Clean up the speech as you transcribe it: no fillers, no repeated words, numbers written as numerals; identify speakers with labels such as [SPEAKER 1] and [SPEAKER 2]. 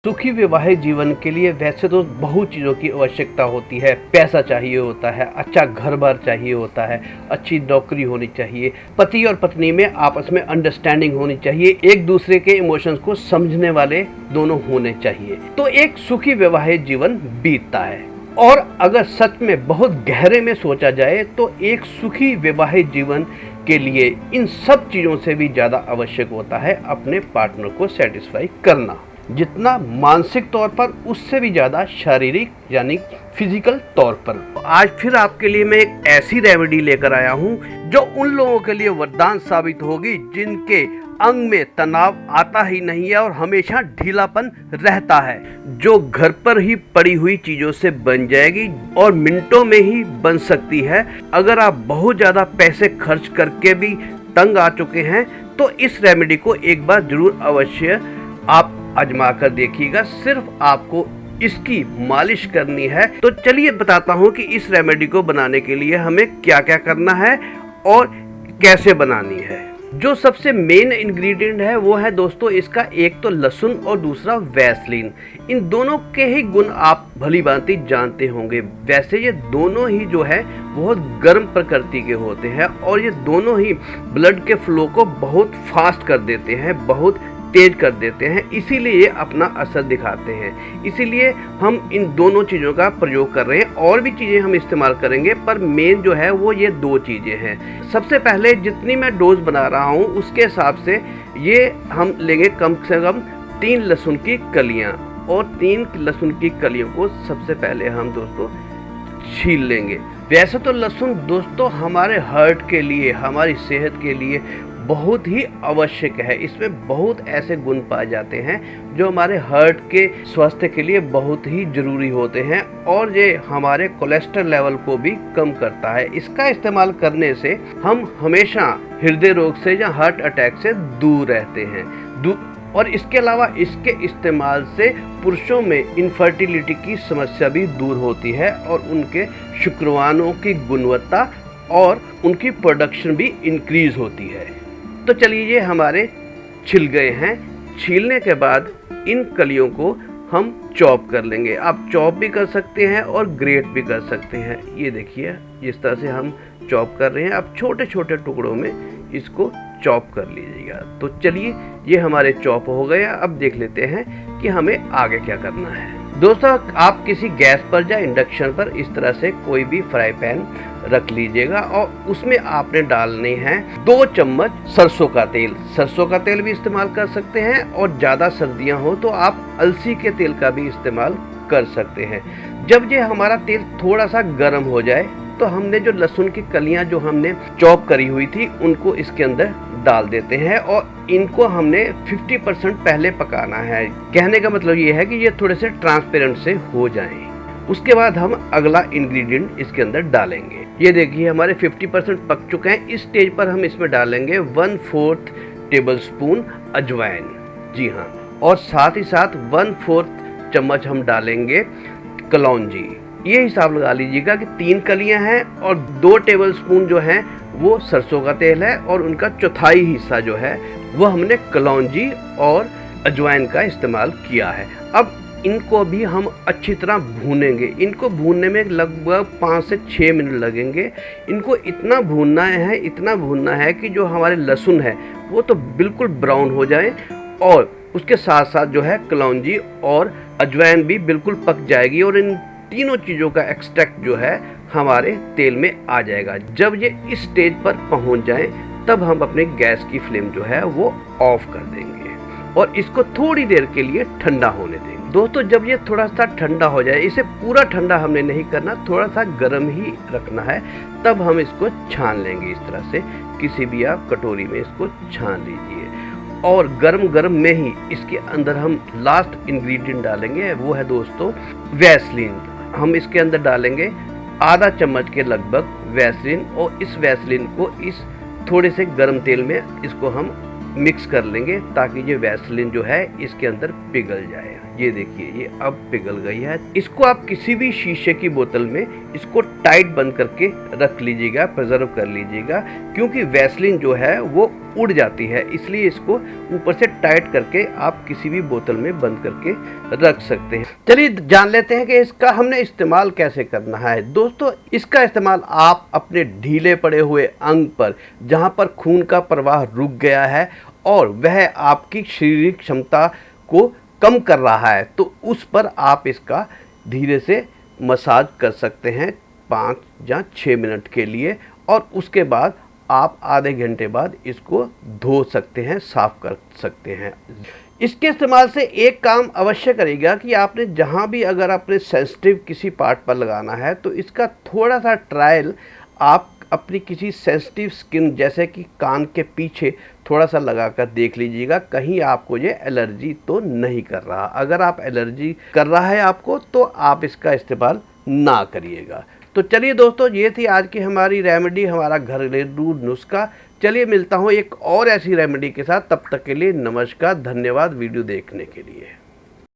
[SPEAKER 1] सुखी वैवाहिक जीवन के लिए वैसे तो बहुत चीज़ों की आवश्यकता होती है। पैसा चाहिए होता है, अच्छा घर बार चाहिए होता है, अच्छी नौकरी होनी चाहिए, पति और पत्नी में आपस में अंडरस्टैंडिंग होनी चाहिए, एक दूसरे के इमोशंस को समझने वाले दोनों होने चाहिए, तो एक सुखी वैवाहिक जीवन बीतता है। और अगर सच में बहुत गहरे में सोचा जाए तो एक सुखी वैवाहिक जीवन के लिए इन सब चीज़ों से भी ज़्यादा आवश्यक होता है अपने पार्टनर को सेटिस्फाई करना, जितना मानसिक तौर पर उससे भी ज़्यादा शारीरिक यानी फिजिकल तौर पर। आज फिर आपके लिए मैं एक ऐसी रेमेडी लेकर आया हूँ जो उन लोगों के लिए वरदान साबित होगी जिनके अंग में तनाव आता ही नहीं है और हमेशा ढीलापन रहता है, जो घर पर ही पड़ी हुई चीज़ों से बन जाएगी और मिनटों में ही बन सकती है। अगर आप बहुत ज़्यादा पैसे खर्च करके भी तंग आ चुके हैं तो इस रेमेडी को एक बार जरूर अवश्य आप आजमा कर देखिएगा। सिर्फ आपको इसकी मालिश करनी है। तो चलिए बताता हूँ कि इस रेमेडी को बनाने के लिए हमें क्या क्या करना है और कैसे बनानी है। जो सबसे मेन इंग्रेडिएंट है वो है दोस्तों इसका एक तो लहसुन और दूसरा वैसलीन। इन दोनों के ही गुण आप भली भांति जानते होंगे। वैसे ये दोनों ही जो है बहुत गर्म प्रकृति के होते हैं और ये दोनों ही ब्लड के फ्लो को बहुत फास्ट कर देते हैं, बहुत तेज कर देते हैं, इसीलिए ये अपना असर दिखाते हैं। इसीलिए हम इन दोनों चीज़ों का प्रयोग कर रहे हैं। और भी चीज़ें हम इस्तेमाल करेंगे पर मेन जो है वो ये दो चीज़ें हैं। सबसे पहले जितनी मैं डोज बना रहा हूँ उसके हिसाब से ये हम लेंगे कम से कम 3 लहसुन की कलियाँ, और 3 लहसुन की कलियों को सबसे पहले हम दोस्तों छील लेंगे। वैसे तो लहसुन दोस्तों हमारे हार्ट के लिए, हमारी सेहत के लिए बहुत ही आवश्यक है। इसमें बहुत ऐसे गुण पाए जाते हैं जो हमारे हार्ट के स्वास्थ्य के लिए बहुत ही ज़रूरी होते हैं और ये हमारे कोलेस्ट्रॉल लेवल को भी कम करता है। इसका इस्तेमाल करने से हम हमेशा हृदय रोग से या हार्ट अटैक से दूर रहते हैं। और इसके अलावा इसके इस्तेमाल से पुरुषों में इनफर्टिलिटी की समस्या भी दूर होती है और उनके शुक्रवारों की गुणवत्ता और उनकी प्रोडक्शन भी इंक्रीज होती है। तो चलिए ये हमारे छिल गए हैं। छीलने के बाद इन कलियों को हम चॉप कर लेंगे। आप चॉप भी कर सकते हैं और ग्रेट भी कर सकते हैं। ये देखिए जिस तरह से हम चॉप कर रहे हैं, आप छोटे छोटे टुकड़ों में इसको चॉप कर लीजिएगा। तो चलिए ये हमारे चॉप हो गए। अब देख लेते हैं कि हमें आगे क्या करना है। दोस्तों आप किसी गैस पर या इंडक्शन पर इस तरह से कोई भी फ्राई पैन रख लीजिएगा और उसमें आपने डालने हैं 2 चम्मच सरसों का तेल। सरसों का तेल भी इस्तेमाल कर सकते हैं और ज़्यादा सर्दियां हो तो आप अलसी के तेल का भी इस्तेमाल कर सकते हैं। जब ये हमारा तेल थोड़ा सा गर्म हो जाए तो हमने जो लहसुन की कलियां जो हमने चॉप करी हुई थी उनको इसके अंदर डाल देते हैं और इनको हमने 50% पहले पकाना है। कहने का मतलब ये है कि ये थोड़े से ट्रांसपेरेंट से हो जाएं। उसके बाद हम अगला इंग्रेडिएंट इसके अंदर डालेंगे। ये देखिए हमारे 50% पक चुके हैं। इस स्टेज पर हम इसमें डालेंगे 1/4 टेबल स्पून अजवाइन। जी हाँ, और साथ ही साथ 1/4 चम्मच हम डालेंगे कलौंजी। ये हिसाब लगा लीजिएगा कि 3 कलियां हैं और 2 टेबल स्पून जो हैं वो सरसों का तेल है और उनका चौथाई हिस्सा जो है वो हमने कलौंजी और अजवाइन का इस्तेमाल किया है। अब इनको भी हम अच्छी तरह भूनेंगे। इनको भूनने में लगभग 5 से 6 मिनट लगेंगे। इनको इतना भूनना है कि जो हमारे लहसुन है वो तो बिल्कुल ब्राउन हो जाए और उसके साथ साथ जो है कलौंजी और अजवाइन भी बिल्कुल पक जाएगी और इन तीनों चीज़ों का एक्सट्रैक्ट जो है हमारे तेल में आ जाएगा। जब ये इस स्टेज पर पहुंच जाए तब हम अपने गैस की फ्लेम जो है वो ऑफ कर देंगे और इसको थोड़ी देर के लिए ठंडा होने देंगे। दोस्तों जब ये थोड़ा सा ठंडा हो जाए, इसे पूरा ठंडा हमने नहीं करना, थोड़ा सा गर्म ही रखना है, तब हम इसको छान लेंगे। इस तरह से किसी भी आप कटोरी में इसको छान लीजिए और गरम में ही इसके अंदर हम लास्ट इंग्रेडिएंट डालेंगे, वो है दोस्तों वैसलीन। हम इसके अंदर डालेंगे आधा चम्मच के लगभग वैसलीन और इस वैसलीन को इस थोड़े से गर्म तेल में इसको हम मिक्स कर लेंगे ताकि ये वैसलीन जो है इसके अंदर पिघल जाए। ये देखिए ये अब पिघल गई है। इसको आप किसी भी शीशे की बोतल में इसको टाइट बंद करके रख लीजिएगा, प्रिजर्व कर लीजिएगा, क्योंकि वैसलीन जो है वो उड़ जाती है, इसलिए इसको ऊपर से टाइट करके आप किसी भी बोतल में बंद करके रख सकते हैं। चलिए जान लेते हैं कि इसका हमने इस्तेमाल कैसे करना है। दोस्तों, इसका इस्तेमाल आप अपने ढीले पड़े हुए अंग पर, जहां पर खून का प्रवाह रुक गया है और वह आपकी शारीरिक क्षमता को कम कर रहा है, तो उस पर आप इसका धीरे से मसाज कर सकते हैं 5 या 6 मिनट के लिए, और उसके बाद आप आधे घंटे बाद इसको धो सकते हैं, साफ कर सकते हैं। इसके इस्तेमाल से एक काम अवश्य करेगा कि आपने जहां भी अगर अपने सेंसिटिव किसी पार्ट पर लगाना है, तो इसका थोड़ा सा ट्रायल आप अपनी किसी सेंसिटिव स्किन जैसे कि कान के पीछे थोड़ा सा लगा कर देख लीजिएगा, कहीं आपको ये एलर्जी तो नहीं कर रहा। अगर आप एलर्जी कर रहा है आपको, तो आप इसका इस्तेमाल ना करिएगा। तो चलिए दोस्तों, ये थी आज की हमारी रेमेडी, हमारा घरेलू नुस्खा। चलिए मिलता हूँ एक और ऐसी रेमेडी के साथ, तब तक के लिए नमस्कार, धन्यवाद वीडियो देखने के लिए।